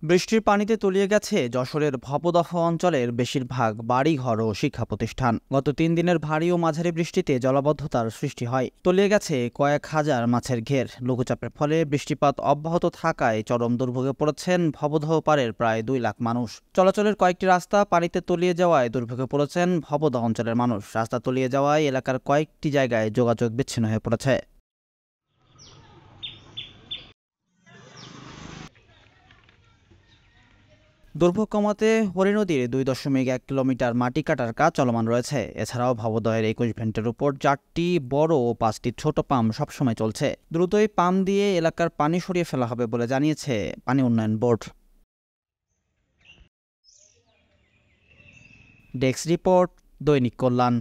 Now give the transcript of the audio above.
বৃষ্টির পানিতে তলিয়ে গেছে যশোরের ভবদহ অঞ্চলের বেশিরভাগ বাড়িঘর ও শিক্ষা প্রতিষ্ঠান। গত ৩ দিনের ভারী ও মাঝারি বৃষ্টিতে জলাবদ্ধতার সৃষ্টি হয়। তলিয়ে গেছে কয়েক হাজার মাছের ঘের। লঘুচাপের ফলে বৃষ্টিপাত অব্যাহত থাকায় চরম দুর্ভোগে পড়েছেন ভবদহ পাড়ের প্রায় ২ লাখ মানুষ। চলাচলের কয়েকটি রাস্তা পানিতে তলিয়ে যাওয়ায় দুর্ভোগে পড়েছেন ভবদহ অঞ্চলের মানুষ। রাস্তা তলিয়ে যাওয়ায় এলাকার কয়েকটি জায়গায় যোগাযোগ বিচ্ছিন্ন হয়ে পড়েছে। দুর্ভোগ কমাতে হরি নদীর ২.১ কিলোমিটার মাটি কাটার কাজ চলমান রয়েছে। এছাড়াও ভবদহের ২১ ভেন্টের উপর ৪টি বড় ও ৫টি ছোট পাম্প সবসময় চলছে। দ্রুতই পাম্প দিয়ে এলাকার পানি সরিয়ে ফেলা হবে বলে জানিয়েছে পানি উন্নয়ন বোর্ড। ডেস্ক রিপোর্ট, দৈনিক কল্যাণ।